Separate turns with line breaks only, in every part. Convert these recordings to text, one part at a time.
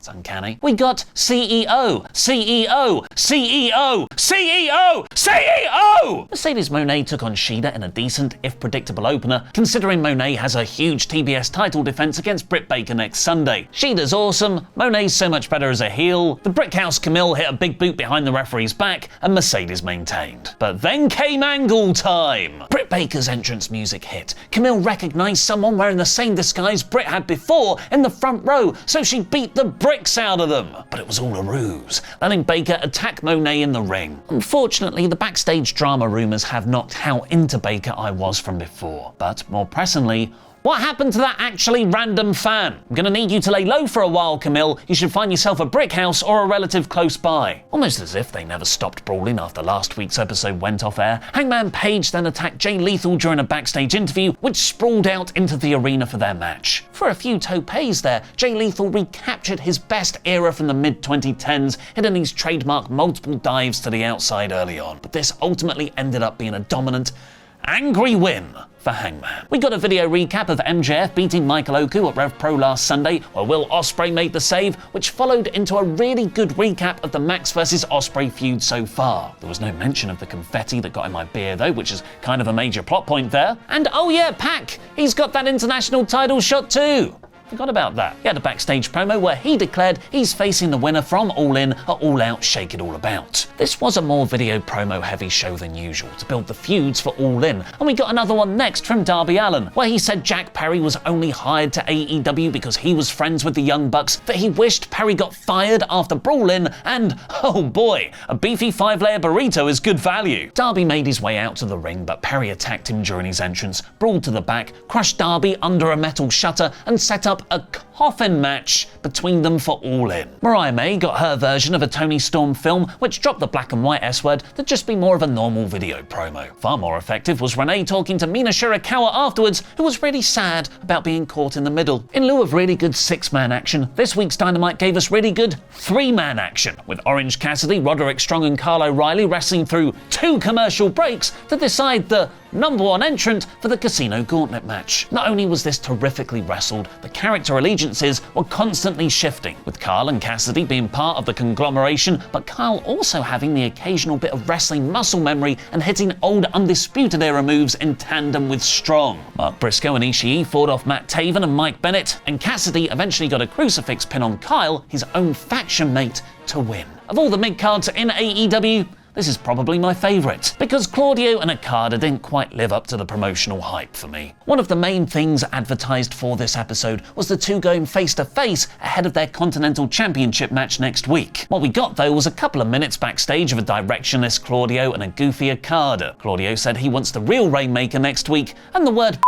It's uncanny. We got CEO, CEO, CEO, CEO, CEO! Mercedes Moné took on Shida in a decent, if predictable opener, considering Moné has a huge TBS title defense against Britt Baker next Sunday. Shida's awesome, Moné's so much better as a heel, the Brickhouse Camille hit a big boot behind the referee's back, and Mercedes maintained. But then came angle time! Britt Baker's entrance music hit. Camille recognized someone wearing the same disguise Britt had before in the front row, so she beat the bricks out of them. But it was all a ruse, letting Baker attack Moné in the ring. Unfortunately, the backstage drama rumors have knocked how into Baker I was from before. But more pressingly, what happened to that actually random fan? I'm gonna need you to lay low for a while, Camille. You should find yourself a brick house or a relative close by. Almost as if they never stopped brawling after last week's episode went off air, Hangman Page then attacked Jay Lethal during a backstage interview, which sprawled out into the arena for their match. For a few topes there, Jay Lethal recaptured his best era from the mid-2010s, hitting his trademark multiple dives to the outside early on. But this ultimately ended up being a dominant, angry win for Hangman. We got a video recap of MJF beating Michael Oku at Rev Pro last Sunday, where Will Ospreay made the save, which followed into a really good recap of the Max vs Ospreay feud so far. There was no mention of the confetti that got in my beer though, which is kind of a major plot point there. And oh yeah, Pac! He's got that international title shot too! Forgot about that. He had a backstage promo where he declared he's facing the winner from All In at All Out Shake It All About. This was a more video promo heavy show than usual to build the feuds for All In, and we got another one next from Darby Allin, where he said Jack Perry was only hired to AEW because he was friends with the Young Bucks, that he wished Perry got fired after Brawl In, and oh boy, a beefy 5-layer burrito is good value. Darby made his way out to the ring, but Perry attacked him during his entrance, brawled to the back, crushed Darby under a metal shutter, and set up a coffin match between them for All In. Mariah May got her version of a Tony Storm film, which dropped the black and white S-word to just be more of a normal video promo. Far more effective was Renee talking to Mina Shirakawa afterwards, who was really sad about being caught in the middle. In lieu of really good 6-man action, this week's Dynamite gave us really good 3-man action, with Orange Cassidy, Roderick Strong and Kyle O'Reilly wrestling through 2 commercial breaks to decide the #1 entrant for the Casino Gauntlet match. Not only was this terrifically wrestled, the character allegiances were constantly shifting, with Kyle and Cassidy being part of the conglomeration, but Kyle also having the occasional bit of wrestling muscle memory and hitting old Undisputed Era moves in tandem with Strong. Mark Briscoe and Ishii fought off Matt Taven and Mike Bennett, and Cassidy eventually got a crucifix pin on Kyle, his own faction mate, to win. Of all the mid-cards in AEW, this is probably my favourite, because Claudio and Okada didn't quite live up to the promotional hype for me. One of the main things advertised for this episode was the two going face to face ahead of their Continental Championship match next week. What we got though was a couple of minutes backstage of a directionless Claudio and a goofy Okada. Claudio said he wants the real Rainmaker next week, and the word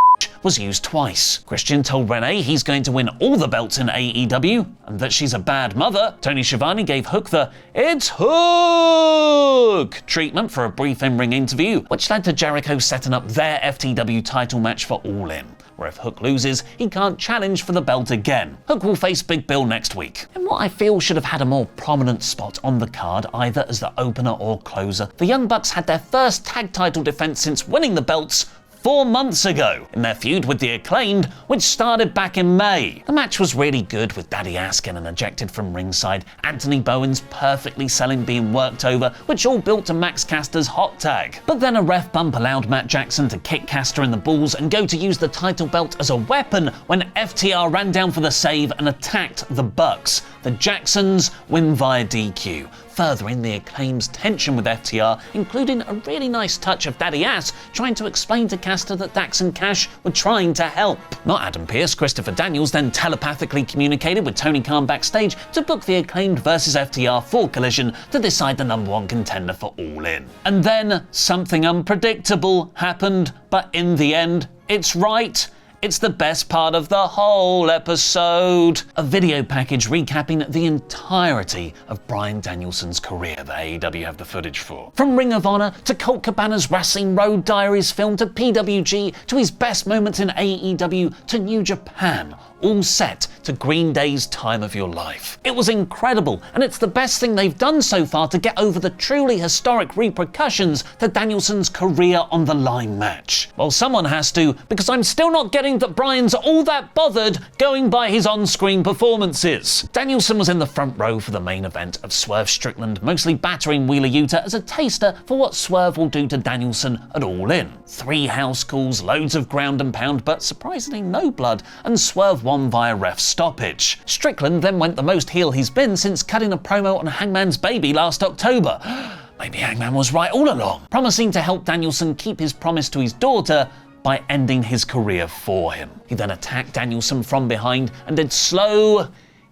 was used twice. Christian told Renee he's going to win all the belts in AEW, and that she's a bad mother. Tony Schiavone gave Hook the "It's Hook" treatment for a brief in-ring interview, which led to Jericho setting up their FTW title match for All In, where if Hook loses, he can't challenge for the belt again. Hook will face Big Bill next week. In what I feel should have had a more prominent spot on the card, either as the opener or closer, the Young Bucks had their first tag title defense since winning the belts 4 months ago, in their feud with the Acclaimed, which started back in May. The match was really good, with Daddy Ass getting ejected from ringside, Anthony Bowens perfectly selling being worked over, which all built to Max Caster's hot tag. But then a ref bump allowed Matt Jackson to kick Caster in the balls and go to use the title belt as a weapon when FTR ran down for the save and attacked the Bucks. The Jacksons win via DQ, furthering the Acclaim's tension with FTR, including a really nice touch of Daddy Ass trying to explain to Caster that Dax and Cash were trying to help. Not Adam Pearce, Christopher Daniels then telepathically communicated with Tony Khan backstage to book the Acclaimed versus FTR for Collision to decide the #1 contender for All In. And then something unpredictable happened, but in the end, it's right. It's the best part of the whole episode. A video package recapping the entirety of Bryan Danielson's career that AEW have the footage for. From Ring of Honor to Colt Cabana's Wrestling Road Diaries film to PWG to his best moments in AEW to New Japan, all set to Green Day's Time of Your Life. It was incredible, and it's the best thing they've done so far to get over the truly historic repercussions to Danielson's career on the line match. Well, someone has to, because I'm still not getting think that Bryan's all that bothered going by his on-screen performances. Danielson was in the front row for the main event of Swerve Strickland, mostly battering Wheeler Yuta as a taster for what Swerve will do to Danielson at All In. 3 house calls, loads of ground and pound, but surprisingly no blood, and Swerve won via ref stoppage. Strickland then went the most heel he's been since cutting a promo on Hangman's Baby last October. Maybe Hangman was right all along, promising to help Danielson keep his promise to his daughter by ending his career for him. He then attacked Danielson from behind and did slow,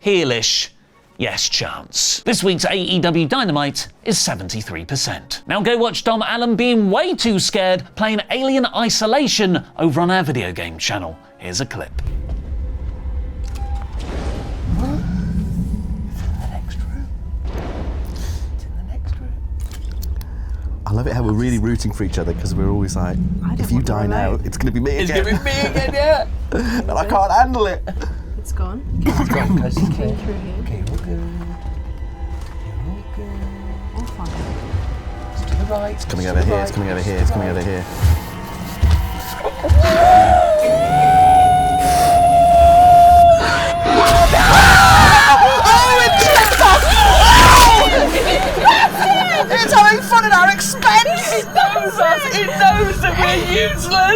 heelish yes chants. This week's AEW Dynamite is 73%. Now go watch Dom Allen being way too scared playing Alien Isolation over on our video game channel. Here's a clip.
I love it how we're really rooting for each other because we're always like, if you die now, it's going to be me again.
It's going to be me again, yeah.
And I can't handle it.
It's gone.
It's gone, because it's clear.
Through here.
Okay, we're good. You're all good.
All fine.
It's to the right.
It's coming over here, it's coming over here, it's coming over here.
It's having fun at our expense! It knows us! It knows that we're useless!